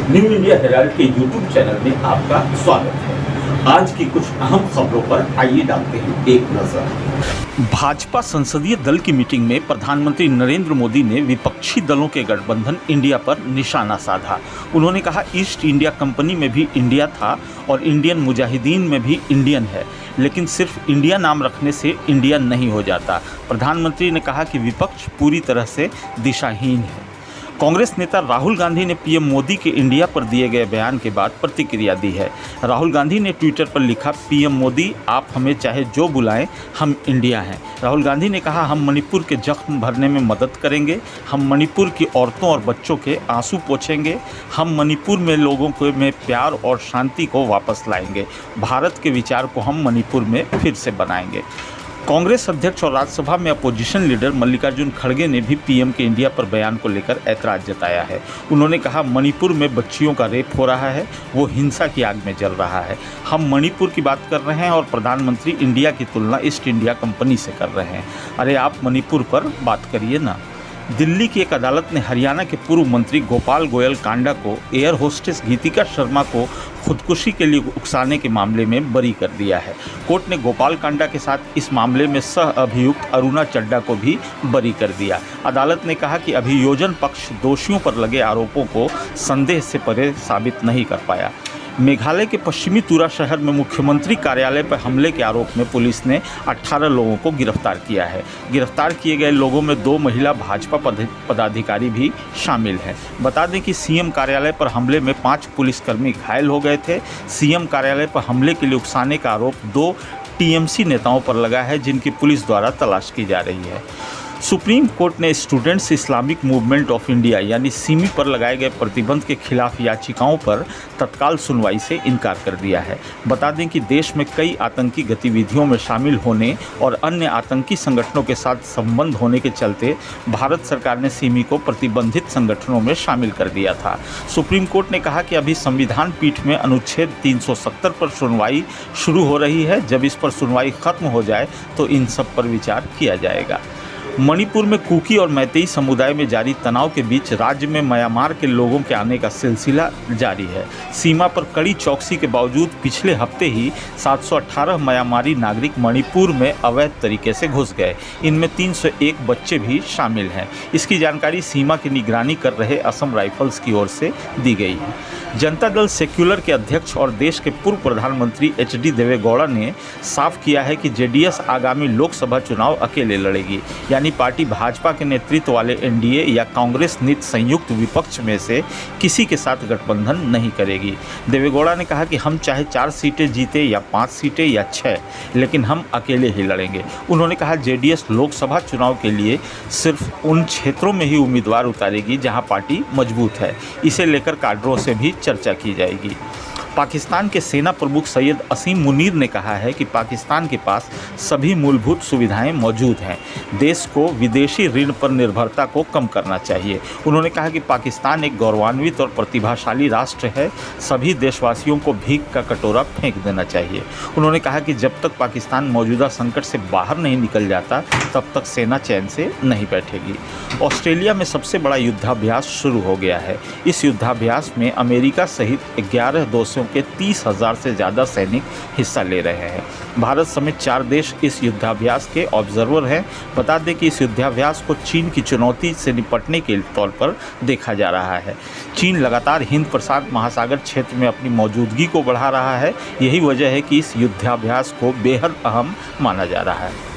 New India Herald के YouTube channel में आपका स्वागत है। आज की कुछ अहम खबरों पर आइए डालते हैं एक नजर। भाजपा संसदीय दल की मीटिंग में प्रधानमंत्री नरेंद्र मोदी ने विपक्षी दलों के गठबंधन इंडिया पर निशाना साधा। उन्होंने कहा, ईस्ट इंडिया कंपनी में भी इंडिया था और इंडियन मुजाहिदीन में भी इंडियन है, लेकिन सिर्फ इंडिया नाम रखने से इंडिया नहीं हो जाता। प्रधानमंत्री ने कहा कि विपक्ष पूरी तरह से दिशाहीन है। कांग्रेस नेता राहुल गांधी ने पीएम मोदी के इंडिया पर दिए गए बयान के बाद प्रतिक्रिया दी है। राहुल गांधी ने ट्विटर पर लिखा, पीएम मोदी, आप हमें चाहे जो बुलाएं, हम इंडिया हैं। राहुल गांधी ने कहा, हम मणिपुर के जख्म भरने में मदद करेंगे, हम मणिपुर की औरतों और बच्चों के आंसू पोंछेंगे, हम मणिपुर में लोगों को में प्यार और शांति को वापस लाएंगे, भारत के विचार को हम मणिपुर में फिर से बनाएंगे। कांग्रेस अध्यक्ष और राज्यसभा में अपोजिशन लीडर मल्लिकार्जुन खड़गे ने भी पीएम के इंडिया पर बयान को लेकर ऐतराज जताया है। उन्होंने कहा, मणिपुर में बच्चियों का रेप हो रहा है, वो हिंसा की आग में जल रहा है। हम मणिपुर की बात कर रहे हैं और प्रधानमंत्री इंडिया की तुलना ईस्ट इंडिया कंपनी से कर रहे हैं। अरे आप मणिपुर पर बात करिए ना। दिल्ली की एक अदालत ने हरियाणा के पूर्व मंत्री गोपाल गोयल कांडा को एयर होस्टेस गीतिका शर्मा को खुदकुशी के लिए उकसाने के मामले में बरी कर दिया है। कोर्ट ने गोपाल कांडा के साथ इस मामले में सह अभियुक्त अरुणा चड्डा को भी बरी कर दिया। अदालत ने कहा कि अभियोजन पक्ष दोषियों पर लगे आरोपों को संदेह से परे साबित नहीं कर पाया। मेघालय के पश्चिमी तुरा शहर में मुख्यमंत्री कार्यालय पर हमले के आरोप में पुलिस ने 18 लोगों को गिरफ्तार किया है। गिरफ्तार किए गए लोगों में 2 महिला भाजपा पदाधिकारी भी शामिल हैं। बता दें कि सीएम कार्यालय पर हमले में 5 पुलिसकर्मी घायल हो गए थे। सीएम कार्यालय पर हमले के लिए उकसाने का आरोप 2 टीएमसी नेताओं पर लगा है, जिनकी पुलिस द्वारा तलाश की जा रही है। सुप्रीम कोर्ट ने students Islamic movement of India यानी सिमी पर लगाए गए प्रतिबंध के खिलाफ याचिकाओं पर तत्काल सुनवाई से इनकार कर दिया है। बता दें कि देश में कई आतंकी गतिविधियों में शामिल होने और अन्य आतंकी संगठनों के साथ संबंध होने के चलते भारत सरकार ने सिमी को प्रतिबंधित संगठनों में शामिल कर दिया था। सुप्रीम कोर्ट ने कहा कि अभी संविधान पीठ में अनुच्छेद 370 पर सुनवाई शुरू हो रही है। जब इस पर सुनवाई खत्म हो जाए तो इन सब पर विचार किया जाएगा। मणिपुर में कुकी और मैतेई समुदाय में जारी तनाव के बीच राज्य में म्यांमार के लोगों के आने का सिलसिला जारी है। सीमा पर कड़ी चौकसी के बावजूद पिछले हफ्ते ही 718 म्यांमारी नागरिक मणिपुर में अवैध तरीके से घुस गए। इनमें 301 बच्चे भी शामिल हैं। इसकी जानकारी सीमा की निगरानी कर रहे असम राइफल्स की ओर से दी गई है। जनता दल सेक्युलर के अध्यक्ष और देश के पूर्व प्रधानमंत्री एचडी देवेगौड़ा ने साफ किया है कि जेडीएस आगामी लोकसभा चुनाव अकेले लड़ेगी, यानी पार्टी भाजपा के नेतृत्व वाले एनडीए या कांग्रेस नीत संयुक्त विपक्ष में से किसी के साथ गठबंधन नहीं करेगी। देवेगौड़ा ने कहा कि हम चाहे 4 सीटें जीते या 5 सीटें या 6, लेकिन हम अकेले ही लड़ेंगे। उन्होंने कहा, जेडीएस लोकसभा चुनाव के लिए सिर्फ उन क्षेत्रों में ही उम्मीदवार उतारेगी जहां पार्टी मजबूत है। इसे लेकर काडरों से भी चर्चा की जाएगी। पाकिस्तान के सेना प्रमुख सैयद असीम मुनीर ने कहा है कि पाकिस्तान के पास सभी मूलभूत सुविधाएं मौजूद हैं। देश को विदेशी ऋण पर निर्भरता को कम करना चाहिए। उन्होंने कहा कि पाकिस्तान एक गौरवान्वित और प्रतिभाशाली राष्ट्र है। सभी देशवासियों को भीख का कटोरा फेंक देना चाहिए। उन्होंने कहा कि जब तक पाकिस्तान मौजूदा संकट से बाहर नहीं निकल जाता, तब तक सेना चैन से नहीं बैठेगी। ऑस्ट्रेलिया में सबसे बड़ा युद्धाभ्यास शुरू हो गया है। इस युद्धाभ्यास में अमेरिका सहित 11 देशों के 30,000 से ज़्यादा सैनिक हिस्सा ले रहे हैं। भारत समेत 4 देश इस युद्धाभ्यास के ऑब्जर्वर हैं। बता दें कि इस युद्धाभ्यास को चीन की चुनौती से निपटने के तौर पर देखा जा रहा है। चीन लगातार हिंद प्रशांत महासागर क्षेत्र में अपनी मौजूदगी को बढ़ा रहा है। यही वजह है कि इस युद्धाभ्यास को बेहद अहम माना जा रहा है।